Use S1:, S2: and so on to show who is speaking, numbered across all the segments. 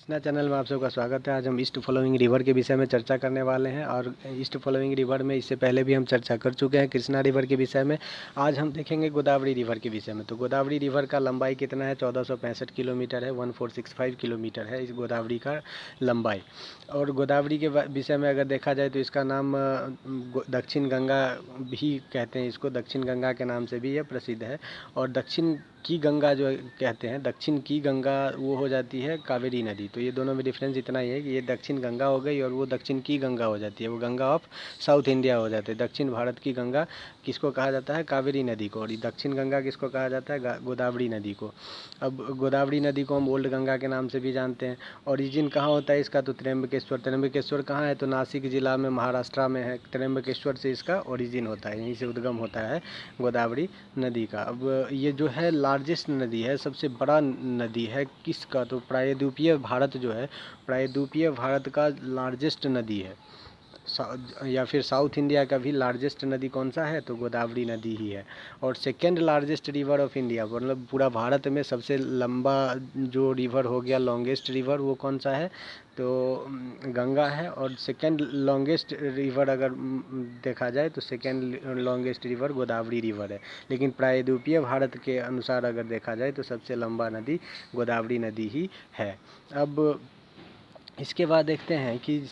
S1: Krishna channel में आप सबका स्वागत है। आज हम ईस्ट फॉलोइंग रिवर के विषय में चर्चा करने वाले हैं और ईस्ट फॉलोइंग रिवर में इससे पहले भी हम चर्चा कर चुके हैं कृष्णा रिवर के विषय में। आज हम देखेंगे गोदावरी रिवर के विषय में। तो गोदावरी रिवर का लंबाई कितना है? 1465 किलोमीटर है, 1465 किलोमीटर है इस गोदावरी का लंबाई। और गोदावरी के विषय में अगर देखा जाए तो इसका नाम दक्षिण गंगा भी कहते हैं, इसको दक्षिण गंगा के नाम से भी यह प्रसिद्ध है। और दक्षिण की गंगा जो कहते हैं, दक्षिण की गंगा वो हो जाती है कावेरी नदी। तो ये दोनों में डिफरेंस इतना ही है कि ये दक्षिण गंगा हो गई और वो दक्षिण की गंगा हो जाती है, वो गंगा ऑफ साउथ इंडिया हो जाते हैं। दक्षिण भारत की गंगा किसको कहा जाता है? कावेरी नदी को। और दक्षिण गंगा किसको कहा जाता है? गोदावरी नदी को। अब गोदावरी नदी को हम ओल्ड गंगा के नाम से भी जानते हैं। ओरिजिन कहाँ होता है इसका? तो त्र्यंबकेश्वर। त्र्यंबकेश्वर कहाँ है? तो नासिक जिला में, महाराष्ट्र में है। त्र्यंबकेश्वर से इसका ओरिजिन होता है, यहीं से उद्गम होता है गोदावरी नदी का। अब ये जो है लार्जेस्ट नदी है, सबसे बड़ा नदी है किसका? तो प्रायद्वीपीय भारत जो है, प्रायद्वीपीय भारत का लार्जेस्ट नदी है। या फिर साउथ इंडिया का भी लार्जेस्ट नदी कौन सा है? तो गोदावरी नदी ही है। और second largest river of India, मतलब पूरा भारत में सबसे लंबा जो रिवर हो गया, लॉन्गेस्ट रिवर, वो कौन सा है? तो गंगा है। और सेकेंड लॉन्गेस्ट रिवर अगर देखा जाए तो second longest river Godavari river है। लेकिन प्रायद्वीपीय भारत के अनुसार अगर देखा जाए तो सबसे लंबा नदी गोदावरी नदी ही है। अब इसके बाद देखते हैं कि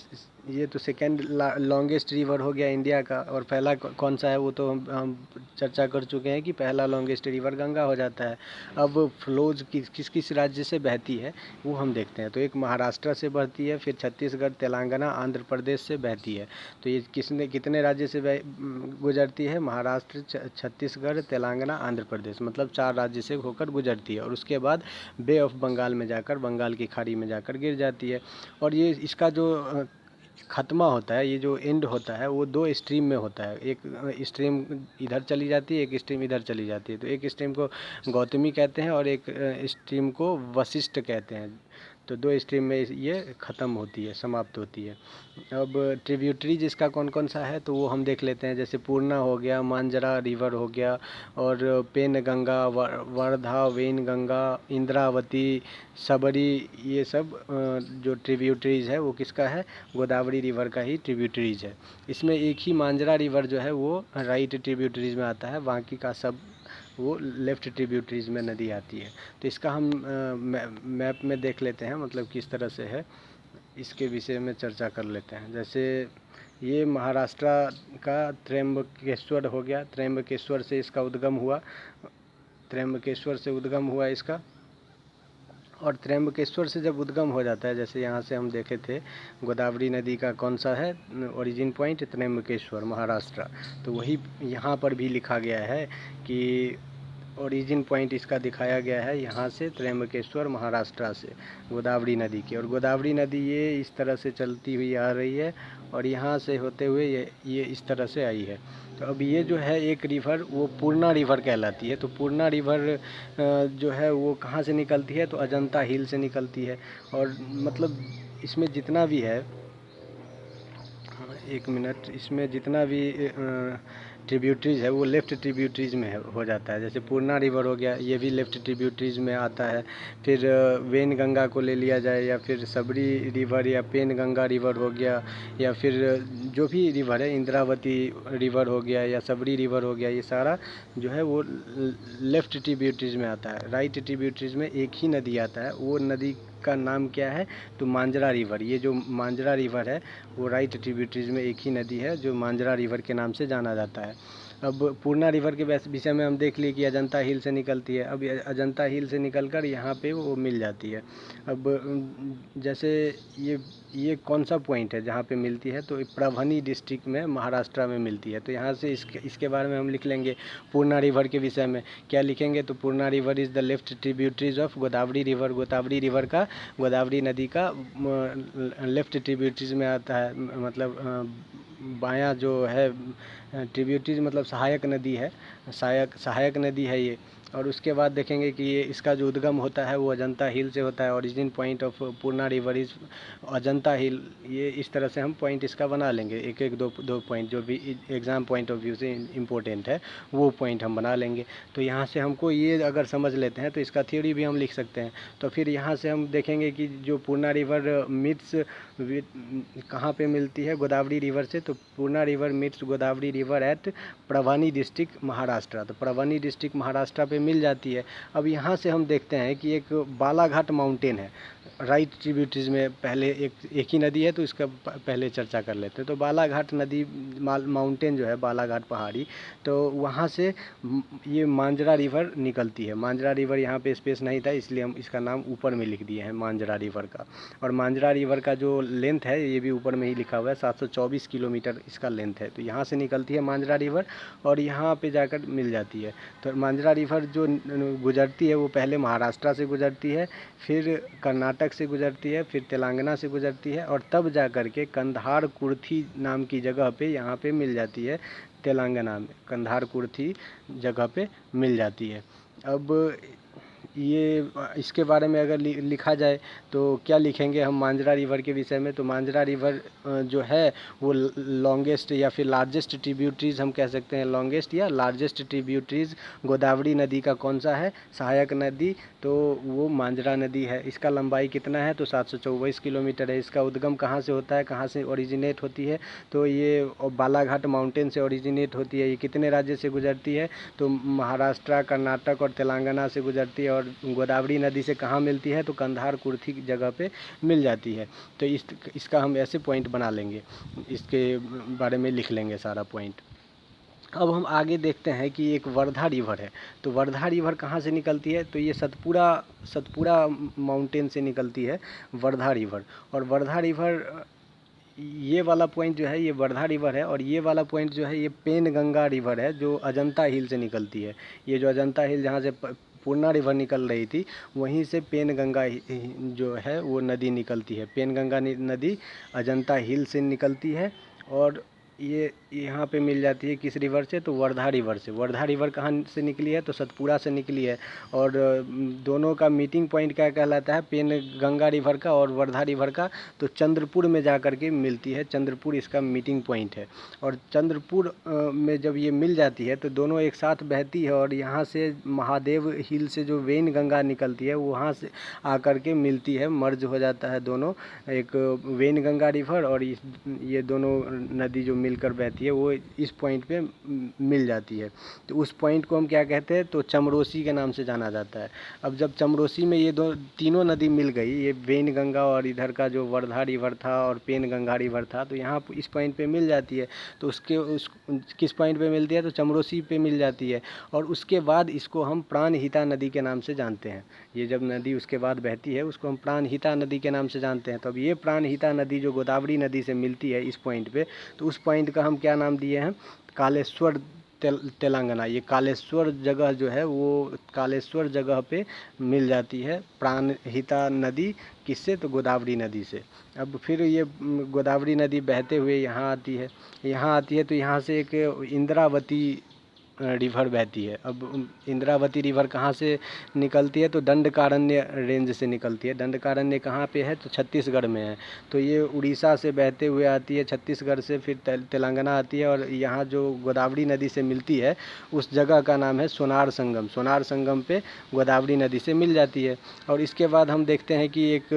S1: ये तो सेकेंड लॉन्गेस्ट रिवर हो गया इंडिया का। और पहला कौन सा है? वो तो हम चर्चा कर चुके हैं कि पहला लॉन्गेस्ट रिवर गंगा हो जाता है। अब फ्लोज किस किस राज्य से बहती है वो हम देखते हैं। तो एक महाराष्ट्र से बहती है, फिर छत्तीसगढ़, तेलंगाना, आंध्र प्रदेश से बहती है। तो ये कितने राज्य से गुजरती है? महाराष्ट्र, छत्तीसगढ़, तेलंगाना, आंध्र प्रदेश, मतलब 4 राज्य से होकर गुजरती है। और उसके बाद बे ऑफ बंगाल में जाकर, बंगाल की खाड़ी में जाकर गिर जाती है। और ये इसका जो ख़त्मा होता है, ये जो एंड होता है, वो 2 स्ट्रीम में होता है। एक स्ट्रीम इधर चली जाती है, एक स्ट्रीम इधर चली जाती है। तो एक स्ट्रीम को गौतमी कहते हैं और एक स्ट्रीम को वशिष्ठ कहते हैं। तो 2 स्ट्रीम में ये ख़त्म होती है, समाप्त होती है। अब ट्रिब्यूटरीज इसका कौन कौन सा है तो वो हम देख लेते हैं। जैसे पूर्णा हो गया, मांजरा रिवर हो गया, और पेन गंगा, वर्धा, वेन गंगा, इंद्रावती, सबरी, ये सब जो ट्रिब्यूटरीज है वो किसका है? गोदावरी रिवर का ही ट्रिब्यूटरीज है। इसमें एक ही मांजरा रिवर जो है वो राइट ट्रिब्यूटरीज में आता है, बाकी का सब वो लेफ़्ट ट्रिब्यूटरीज में नदी आती है। तो इसका हम मैप में देख लेते हैं, मतलब किस तरह से है, इसके विषय में चर्चा कर लेते हैं। जैसे ये महाराष्ट्र का त्र्यंबकेश्वर हो गया, त्र्यंबकेश्वर से इसका उद्गम हुआ, त्र्यंबकेश्वर से उद्गम हुआ इसका। और त्र्यंबकेश्वर से जब उद्गम हो जाता है, जैसे यहाँ से हम देखे थे गोदावरी नदी का कौन सा है ओरिजिन पॉइंट? त्र्यंबकेश्वर, महाराष्ट्र। तो वही यहाँ पर भी लिखा गया है कि ओरिजिन पॉइंट इसका दिखाया गया है यहाँ से, त्र्यंबकेश्वर, महाराष्ट्र से गोदावरी नदी की। और गोदावरी नदी ये इस तरह से चलती हुई आ रही है और यहाँ से होते हुए ये इस तरह से आई है। तो अब ये जो है एक रिवर, वो पूर्णा रिवर कहलाती है। तो पूर्णा रिवर जो है वो कहाँ से निकलती है? तो अजंता हिल से निकलती है। और मतलब इसमें जितना भी है, एक मिनट, इसमें जितना भी ट्रिब्यूटरीज है वो लेफ़्ट ट्रिब्यूटरीज में हो जाता है। जैसे पूर्णा रिवर हो गया, ये भी लेफ़्ट ट्रिब्यूटरीज में आता है। फिर वेन गंगा को ले लिया जाए, या फिर सबरी रिवर, या पेन गंगा रिवर हो गया, या फिर जो भी रिवर है, इंद्रावती रिवर हो गया, या सबरी रिवर हो गया, ये सारा जो है वो लेफ़्ट ट्रिब्यूटरीज में आता है। राइट ट्रिब्यूटरीज में एक ही नदी आता है, वो नदी का नाम क्या है? तो मांजरा रिवर। ये जो मांजरा रिवर है वो राइट ट्रिब्यूटरीज में एक ही नदी है जो मांजरा रिवर के नाम से जाना जाता है। अब पूर्णा रिवर के विषय में हम देख लिए कि अजंता हिल से निकलती है। अब अजंता हिल से निकलकर यहाँ पे वो मिल जाती है। अब जैसे ये कौन सा पॉइंट है जहाँ पे मिलती है? तो परभनी डिस्ट्रिक्ट में, महाराष्ट्र में मिलती है। तो यहाँ से इसके बारे में हम लिख लेंगे पूर्णा रिवर के विषय में। क्या लिखेंगे? तो Purna river is the left tributaries of Godavari river. Godavari river का, गोदावरी नदी का लेफ्ट ट्रिब्यूटरीज में आता है, मतलब बायां जो है ट्रिब्यूटरीज, मतलब सहायक नदी है, सहायक नदी है ये। और उसके बाद देखेंगे कि ये इसका जो उद्गम होता है वो अजंता हिल से होता है। Origin point of Purna river is Ajanta hill. ये इस तरह से हम पॉइंट इसका बना लेंगे, एक एक दो दो पॉइंट जो भी एग्ज़ाम पॉइंट ऑफ व्यू से इम्पोर्टेंट है वो पॉइंट हम बना लेंगे। तो यहाँ से हमको ये अगर समझ लेते हैं तो इसका थ्योरी भी हम लिख सकते हैं। तो फिर यहाँ से हम देखेंगे कि जो पूर्णा रिवर मीट्स कहाँ पे मिलती है गोदावरी रिवर से, तो Purna river meets Godavari river at Parbhani district Maharashtra. तो परभनी डिस्ट्रिक्ट महाराष्ट्र पे मिल जाती है। अब यहाँ से हम देखते हैं कि एक बालाघाट माउंटेन है राइट ट्रिब्यूटरीज में। पहले एक ही नदी है तो इसका पहले चर्चा कर लेते हैं। तो बालाघाट नदी माउंटेन जो है बालाघाट पहाड़ी, तो वहाँ से ये मांजरा रिवर निकलती है। मांजरा रिवर यहाँ पे स्पेस नहीं था इसलिए हम इसका नाम ऊपर में लिख दिए हैं मांजरा रिवर का। और मांजरा रिवर का जो लेंथ है ये भी ऊपर में ही लिखा हुआ है, 724 किलोमीटर इसका लेंथ है। तो यहाँ से निकलती है मांजरा रिवर और यहाँ पे जाकर मिल जाती है। तो मांजरा रिवर जो गुजरती है वो पहले महाराष्ट्र से गुजरती है, फिर कर्नाटक से गुजरती है, फिर तेलंगाना से गुजरती है और तब जा कर के कंधार कुर्थी नाम की जगह पे यहाँ पे मिल जाती है। तेलंगाना में कंधार कुर्थी जगह पे मिल जाती है। अब ये इसके बारे में अगर लिखा जाए तो क्या लिखेंगे हम मांजरा रिवर के विषय में। तो मांजरा रिवर जो है वो लॉन्गेस्ट या फिर लार्जेस्ट ट्रिब्यूटरीज हम कह सकते हैं, लॉन्गेस्ट या लार्जेस्ट ट्रिब्यूटरीज गोदावरी नदी का कौन सा है, सहायक नदी, तो वो मांजरा नदी है। इसका लंबाई कितना है तो 724 किलोमीटर है। इसका उद्गम कहाँ से होता है, कहाँ से ओरिजिनेट होती है, तो ये बालाघाट माउंटेन से ओरिजिनेट होती है। ये कितने राज्य से गुजरती है तो महाराष्ट्र, कर्नाटक और तेलंगाना से गुजरती है। और गोदावरी नदी से कहाँ मिलती है तो कंधार कुर्थी की जगह पे मिल जाती है। तो इसका हम ऐसे पॉइंट बना लेंगे, इसके बारे में लिख लेंगे सारा पॉइंट। अब हम आगे देखते हैं कि एक वर्धा रिवर है। तो वर्धा रिवर कहाँ से निकलती है तो ये सतपुरा माउंटेन से निकलती है वर्धा रिवर। और वर्धा रिवर ये वाला पॉइंट जो है ये वर्धा रिवर है और ये वाला पॉइंट जो है ये पेनगंगा रिवर है जो अजंता हिल से निकलती है। ये जो अजंता हिल जहाँ से पूर्णा रिवर निकल रही थी वहीं से पेनगंगा जो है वो नदी निकलती है। पेनगंगा नदी अजंता हिल से निकलती है और ये यहाँ पे मिल जाती है किस रिवर से तो वर्धा रिवर से। वर्धा रिवर कहाँ से निकली है तो सतपुरा से निकली है। और दोनों का मीटिंग पॉइंट क्या कहलाता है, पेनगंगा रिवर का और वर्धा रिवर का, तो चंद्रपुर में जा कर के मिलती है। चंद्रपुर इसका मीटिंग पॉइंट है। और चंद्रपुर में जब ये मिल जाती है तो दोनों एक साथ बहती है और यहाँ से महादेव हिल से जो वेनगंगा निकलती है वहाँ से आकर के मिलती है, मर्ज हो जाता है दोनों, एक वेनगंगा रिवर और ये दोनों नदी जो मिलकर बहती है वो इस पॉइंट पे मिल जाती है। तो उस पॉइंट को हम क्या कहते हैं तो चमरोसी के नाम से जाना जाता है। अब जब चमरोसी में ये तीनों नदी मिल गई, ये वेनगंगा और इधर का जो वर्धा रिवर था और पेनगंगा रिवर था, तो यहाँ इस पॉइंट पे मिल जाती है। तो किस पॉइंट पे मिलती है तो चमरोसी पे मिल जाती है। और उसके बाद इसको हम प्राणहिता नदी के नाम से जानते हैं। ये जब नदी उसके बाद बहती है उसको हम प्राणहिता नदी के नाम से जानते हैं। तो अब ये प्राणहिता नदी जो गोदावरी नदी से मिलती है इस पॉइंट पे, तो उस पॉइंट का हम क्या नाम दिए हैं, कालेश्वर तेलंगाना। ये कालेश्वर जगह जो है वो कालेश्वर जगह पे मिल जाती है प्राणहिता नदी, किससे तो गोदावरी नदी से। अब फिर ये गोदावरी नदी बहते हुए यहाँ आती है, तो यहाँ से एक इंद्रावती रिवर बहती है। अब इंद्रावती रिवर कहाँ से निकलती है तो दंडकारण्य रेंज से निकलती है। दंडकारण्य कहाँ पे है तो छत्तीसगढ़ में है। तो ये उड़ीसा से बहते हुए आती है, छत्तीसगढ़ से फिर तेलंगाना आती है और यहाँ जो गोदावरी नदी से मिलती है उस जगह का नाम है सोनार संगम। सोनार संगम पे गोदावरी नदी से मिल जाती है। और इसके बाद हम देखते हैं कि एक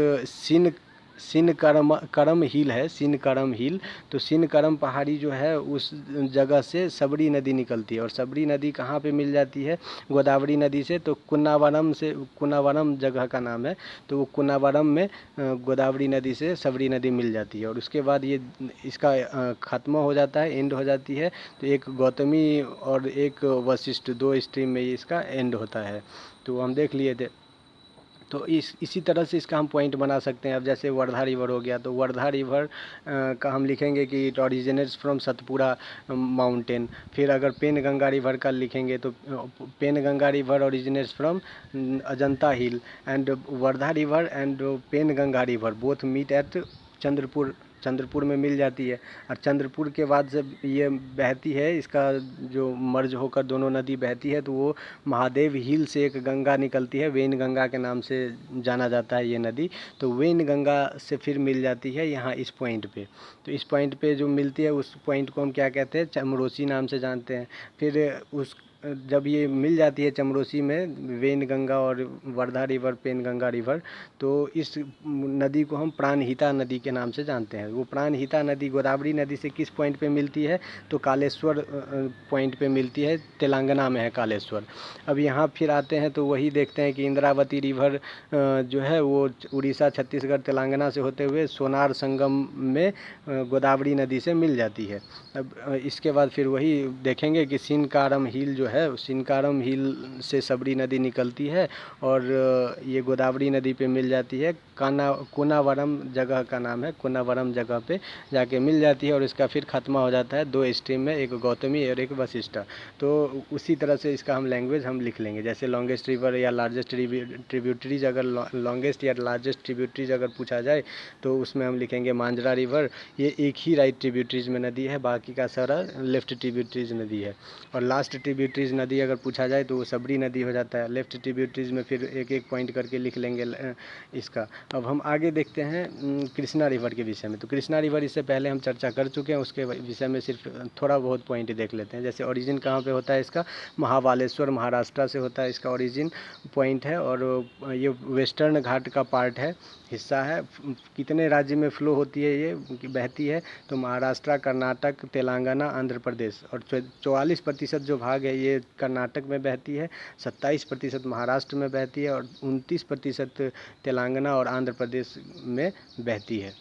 S1: करम हिल है, करम हिल। तो करम पहाड़ी जो है उस जगह से सबरी नदी निकलती है। और सबरी नदी कहाँ पे मिल जाती है गोदावरी नदी से तो कुन्नावरम जगह का नाम है। तो वो कुन्नावरम में गोदावरी नदी से सबरी नदी मिल जाती है। और उसके बाद ये इसका ख़त्म हो जाता है, एंड हो जाती है। तो एक गौतमी और एक वशिष्ठ, दो स्ट्रीम में इसका एंड होता है। तो हम देख लिए थे। तो इसी तरह से इसका हम पॉइंट बना सकते हैं। अब जैसे वर्धा रिवर हो गया तो वर्धा रिवर का हम लिखेंगे कि it originates from Satpura mountain. फिर अगर पेनगंगा रिवर का लिखेंगे तो Penganga river originates from Ajanta hill and Wardha river and Penganga river both meet at Chandrapur में मिल जाती है। और चंद्रपुर के बाद जब ये बहती है, इसका जो मर्ज होकर दोनों नदी बहती है, तो वो महादेव हिल से एक गंगा निकलती है, वेन गंगा के नाम से जाना जाता है ये नदी। तो वेन गंगा से फिर मिल जाती है यहाँ इस पॉइंट पे। तो इस पॉइंट पे जो मिलती है उस पॉइंट को हम क्या कहते हैं, चमरोसी नाम से जानते हैं। फिर उस जब ये मिल जाती है चमरोसी में वेन गंगा और Wardha river, Penganga river, तो इस नदी को हम प्राणहिता नदी के नाम से जानते हैं। वो प्राणहिता नदी गोदावरी नदी से किस पॉइंट पे मिलती है, तो कालेश्वर पॉइंट पे मिलती है, तेलंगाना में है कालेश्वर। अब यहाँ फिर आते हैं तो वही देखते हैं कि इंद्रावती रिवर जो है वो उड़ीसा, छत्तीसगढ़, तेलंगाना से होते हुए सोनार संगम में गोदावरी नदी से मिल जाती है। अब इसके बाद फिर वही देखेंगे कि सिनकारम हिल जो है, सिनकारम हिल से सबरी नदी निकलती है और ये गोदावरी नदी पे मिल जाती है। कोनावरम जगह का नाम है, कोनावरम जगह पे जाके मिल जाती है और इसका फिर खात्मा हो जाता है 2 स्ट्रीम में, एक गौतमी और एक वशिष्ठा। तो उसी तरह से इसका हम लैंग्वेज हम लिख लेंगे, जैसे लॉन्गेस्ट रिवर या लार्जेस्ट ट्रिब्यूटरीज, अगर लॉन्गेस्ट या लार्जेस्ट ट्रिब्यूटरीज अगर पूछा जाए तो उसमें हम लिखेंगे मांजरा रिवर। ये एक ही राइट ट्रिब्यूटरीज में नदी है, बाकी का सारा लेफ्ट ट्रिब्यूटरीज नदी है। और लास्ट ट्रिब्यूटरीज नदी अगर पूछा जाए तो वो सबरी नदी हो जाता है। लेफ्ट ट्रिब्यूटरीज में फिर एक एक पॉइंट करके लिख लेंगे इसका। अब हम आगे देखते हैं कृष्णा रिवर के विषय में। तो कृष्णा रिवर इससे पहले हम चर्चा कर चुके हैं, उसके विषय में सिर्फ थोड़ा बहुत पॉइंट देख लेते हैं। जैसे ओरिजिन कहाँ पे होता है इसका, महाबालेश्वर, महाराष्ट्र से होता है इसका ओरिजिन पॉइंट है। और ये वेस्टर्न घाट का पार्ट है, हिस्सा है। कितने राज्य में फ्लो होती है, ये बहती है, तो महाराष्ट्र, कर्नाटक, तेलंगाना, आंध्र प्रदेश। और 44% जो भाग है ये कर्नाटक में बहती है, 27% महाराष्ट्र में बहती है और 29% तेलंगाना और आंध्र प्रदेश में बहती है।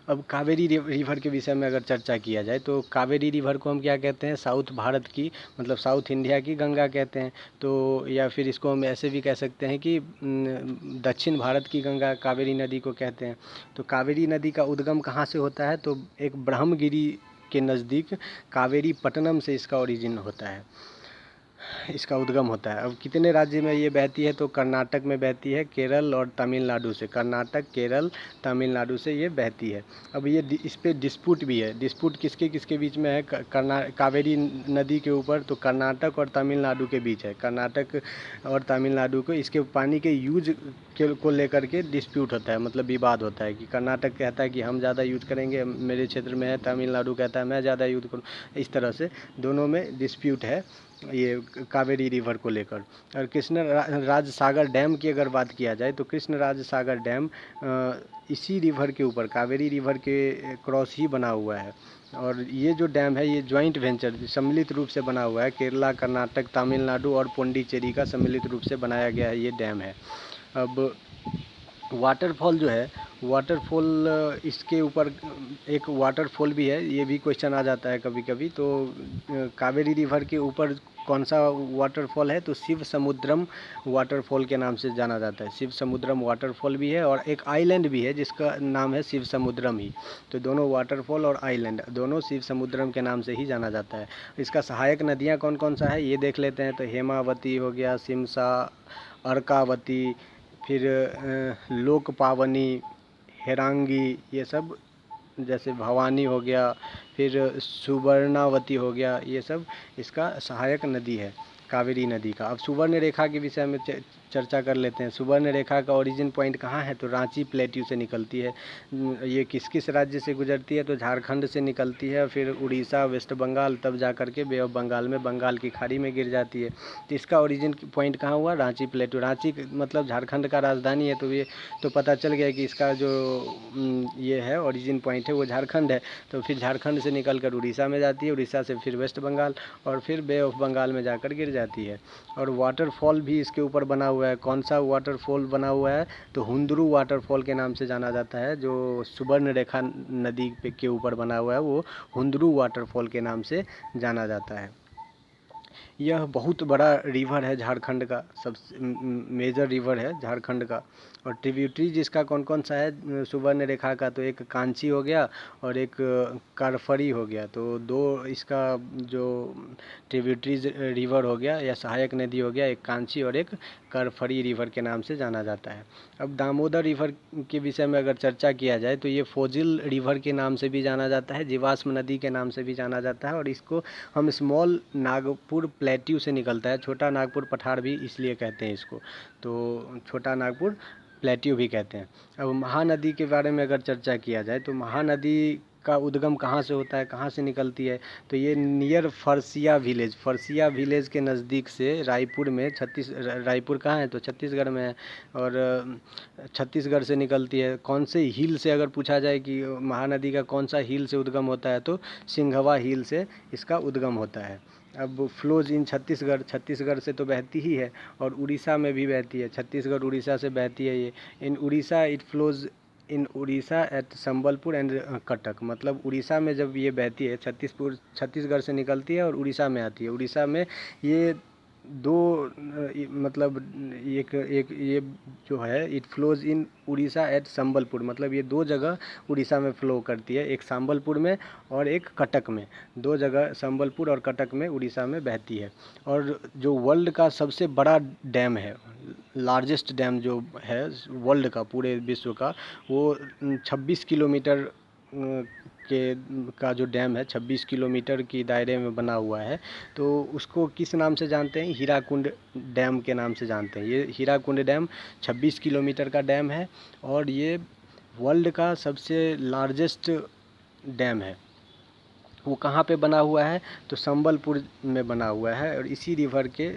S1: अब कावेरी रिवर के विषय में अगर चर्चा किया जाए तो कावेरी रिवर को हम क्या कहते हैं, साउथ भारत की, मतलब साउथ इंडिया की गंगा कहते हैं। तो या फिर इसको हम ऐसे भी कह सकते हैं कि दक्षिण भारत की गंगा कावेरी नदी को कहते हैं। तो कावेरी नदी का उद्गम कहाँ से होता है, तो एक ब्रह्मगिरी के नज़दीक कावेरी पट्टनम से इसका ओरिजिन होता है, इसका उद्गम होता है। अब कितने राज्य में ये बहती है, तो कर्नाटक में बहती है, केरल और तमिलनाडु से, कर्नाटक, केरल, तमिलनाडु से ये बहती है। अब ये इस पे डिस्प्यूट भी है, डिस्प्यूट किसके किसके बीच में है, कावेरी नदी के ऊपर, तो कर्नाटक और तमिलनाडु के बीच है। कर्नाटक और तमिलनाडु को इसके पानी के यूज को लेकर के डिस्प्यूट होता है, मतलब विवाद होता है कि कर्नाटक कहता है कि हम ज़्यादा यूज करेंगे, मेरे क्षेत्र में है, तमिलनाडु कहता है मैं ज़्यादा यूज करूँ। इस तरह से दोनों में डिस्प्यूट है ये कावेरी रिवर को लेकर। और कृष्ण राज सागर डैम की अगर बात किया जाए तो कृष्ण राज सागर डैम इसी रिवर के ऊपर, कावेरी रिवर के क्रॉस ही बना हुआ है। और ये जो डैम है ये जॉइंट वेंचर सम्मिलित रूप से बना हुआ है, केरला, कर्नाटक, तमिलनाडु और पुडुचेरी का सम्मिलित रूप से बनाया गया है ये डैम है। अब वाटरफॉल जो है, वाटरफॉल इसके ऊपर एक वाटरफॉल भी है, ये भी क्वेश्चन आ जाता है कभी कभी। तो कावेरी रिवर के ऊपर कौन सा वाटरफॉल है, तो शिव समुद्रम वाटरफॉल के नाम से जाना जाता है। शिव समुद्रम वाटरफॉल भी है और एक आइलैंड भी है जिसका नाम है शिव समुद्रम ही। तो दोनों वाटरफॉल और आइलैंड दोनों शिव समुद्रम के नाम से ही जाना जाता है। इसका सहायक नदियाँ कौन कौन सा है ये देख लेते हैं। तो हेमावती हो गया, सिमसा, अर्कावती, फिर लोक पावनी, हेरांगी, ये सब, जैसे भवानी हो गया, फिर सुवर्णावती हो गया, ये सब इसका सहायक नदी है कावेरी नदी का। अब सुवर्ण रेखा के विषय में चर्चा कर लेते हैं। सुवर्ण रेखा का ओरिजिन पॉइंट कहाँ है, तो रांची प्लेट्यू से निकलती है। ये किस किस राज्य से गुजरती है, तो झारखंड से निकलती है, फिर उड़ीसा, वेस्ट बंगाल, तब जा कर के बे ऑफ बंगाल में बंगाल की खाड़ी में गिर जाती है। तो इसका ओरिजिन पॉइंट कहाँ हुआ, रांची प्लेट्यू। रांची मतलब झारखंड का राजधानी है, तो ये तो पता चल गया कि इसका जो ये है ओरिजिन पॉइंट है वो झारखंड है। तो फिर झारखंड से निकल कर उड़ीसा में जाती है, उड़ीसा से फिर वेस्ट बंगाल और फिर बे ऑफ बंगाल में जाकर गिर जाती है। और वाटरफॉल भी इसके ऊपर बना हुआ है। कौन सा वाटरफॉल बना हुआ है, तो हुंदरू वाटरफॉल के नाम से जाना जाता है। जो सुवर्ण रेखा नदी के ऊपर बना हुआ है वो हुंदरू वाटरफॉल के नाम से जाना जाता है। यह बहुत बड़ा रिवर है झारखंड का, सबसे मेजर रिवर है झारखंड का। और ट्रिब्यूटरीज इसका कौन कौन सा है सुवर्ण रेखा का, तो एक कांची हो गया और एक कारफरी हो गया। तो दो इसका जो ट्रिब्यूटरीज रिवर हो गया या सहायक नदी हो गया, एक कांची और एक करफरी रिवर के नाम से जाना जाता है। अब दामोदर रिवर के विषय में अगर चर्चा किया जाए तो ये फोजिल रिवर के नाम से भी जाना जाता है, जीवाश्म नदी के नाम से भी जाना जाता है, और इसको हम स्मॉल नागपुर प्लेट्यू से निकलता है, छोटा नागपुर पठार भी इसलिए कहते हैं इसको, तो छोटा नागपुर प्लेट्यू भी कहते हैं। अब महानदी के बारे में अगर चर्चा किया जाए तो महानदी का उद्गम कहाँ से होता है, कहाँ से निकलती है, तो ये नियर फरसिया विलेज के नज़दीक से रायपुर में रायपुर कहाँ है तो छत्तीसगढ़ में है, और छत्तीसगढ़ से निकलती है। कौन से हिल से अगर पूछा जाए कि महानदी का कौन सा हिल से उद्गम होता है तो सिंघवा हिल से इसका उद्गम होता है। अब फ्लोज इन छत्तीसगढ़ से तो बहती ही है और उड़ीसा में भी बहती है, छत्तीसगढ़ उड़ीसा से बहती है ये। In Orissa it flows in Orissa at Sambalpur and Cuttack, मतलब उड़ीसा में जब ये बहती है छत्तीसगढ़ से निकलती है और उड़ीसा में आती है। उड़ीसा में ये दो मतलब एक एक ये जो है it flows in Orissa at Sambalpur, मतलब ये दो जगह उड़ीसा में फ़्लो करती है, एक संबलपुर में और एक कटक में, दो जगह संबलपुर और कटक में उड़ीसा में बहती है। और जो वर्ल्ड का सबसे बड़ा डैम है, लार्जेस्ट डैम जो है वर्ल्ड का, पूरे विश्व का, वो 26 किलोमीटर के का जो डैम है 26 किलोमीटर की दायरे में बना हुआ है। तो उसको किस नाम से जानते हैं, हीराकुंड डैम के नाम से जानते हैं। ये हीराकुंड डैम 26 किलोमीटर का डैम है और ये वर्ल्ड का सबसे लार्जेस्ट डैम है। वो कहाँ पे बना हुआ है तो संबलपुर में बना हुआ है और इसी रिवर के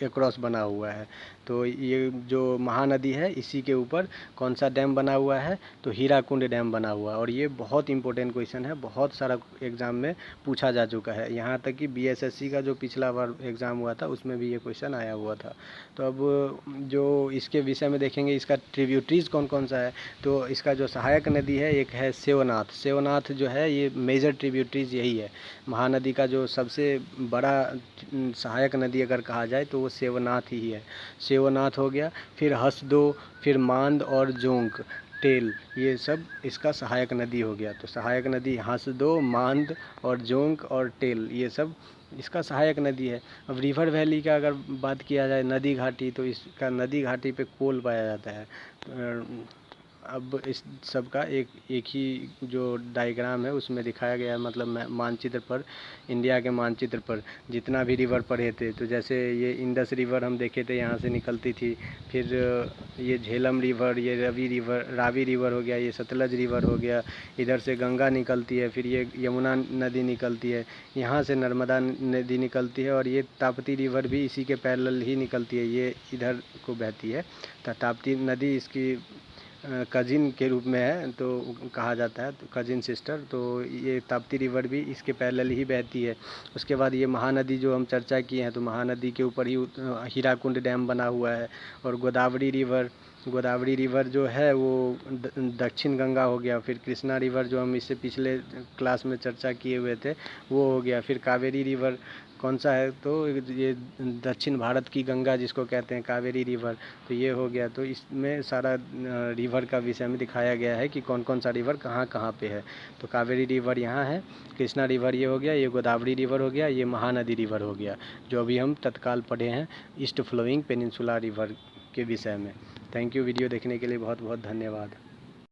S1: अक्रॉस बना हुआ है। तो ये जो महानदी है इसी के ऊपर कौन सा डैम बना हुआ है तो हीराकुंड डैम बना हुआ है। और ये बहुत इंपॉर्टेंट क्वेश्चन है, बहुत सारा एग्ज़ाम में पूछा जा चुका है, यहाँ तक कि बीएसएससी का जो पिछला बार एग्ज़ाम हुआ था उसमें भी ये क्वेश्चन आया हुआ था। तो अब जो इसके विषय में देखेंगे इसका ट्रिब्यूटरीज कौन कौन सा है, तो इसका जो सहायक नदी है एक है सेवनाथ जो है, ये मेजर ट्रिब्यूटरीज यही है। महानदी का जो सबसे बड़ा सहायक नदी अगर कहा जाए तो वो सेवनाथ ही है। सेवनाथ हो गया, फिर हसदो, फिर मांद और जोंक टेल, ये सब इसका सहायक नदी हो गया। तो सहायक नदी हसदो, मांद और जोंक और टेल, ये सब इसका सहायक नदी है। अब रिवर वैली का अगर बात किया जाए नदी घाटी, तो इसका नदी घाटी पे कोल पाया जाता है। अब इस सब का एक ही जो डायग्राम है उसमें दिखाया गया है, मतलब मानचित्र पर, इंडिया के मानचित्र पर जितना भी रिवर पड़े थे, तो जैसे ये इंडस रिवर हम देखे थे यहाँ से निकलती थी, फिर ये झेलम रिवर, ये रावी रिवर हो गया, ये सतलज रिवर हो गया, इधर से गंगा निकलती है, फिर ये यमुना नदी निकलती है, यहाँ से नर्मदा नदी निकलती है, और ये ताप्ती रिवर भी इसी के पैरेलल ही निकलती है, ये इधर को बहती है। तो ताप्ती नदी इसकी कजिन के रूप में है तो कहा जाता है, तो कजिन सिस्टर, तो ये ताप्ती रिवर भी इसके पैरेलल ही बहती है। उसके बाद ये महानदी जो हम चर्चा किए हैं, तो महानदी के ऊपर ही हीराकुंड डैम बना हुआ है। और गोदावरी रिवर जो है वो दक्षिण गंगा हो गया। फिर कृष्णा रिवर जो हम इससे पिछले क्लास में चर्चा किए हुए थे वो हो गया। फिर कावेरी रिवर कौन सा है तो ये दक्षिण भारत की गंगा जिसको कहते हैं कावेरी रिवर, तो ये हो गया। तो इसमें सारा रिवर का विषय में दिखाया गया है कि कौन कौन सा रिवर कहाँ कहाँ पे है। तो कावेरी रिवर यहाँ है, कृष्णा रिवर ये हो गया, ये गोदावरी रिवर हो गया, ये महानदी रिवर हो गया, जो अभी हम तत्काल पढ़े हैं ईस्ट फ्लोइंग पेनिनसुला रिवर के विषय में। थैंक यू, वीडियो देखने के लिए बहुत बहुत धन्यवाद।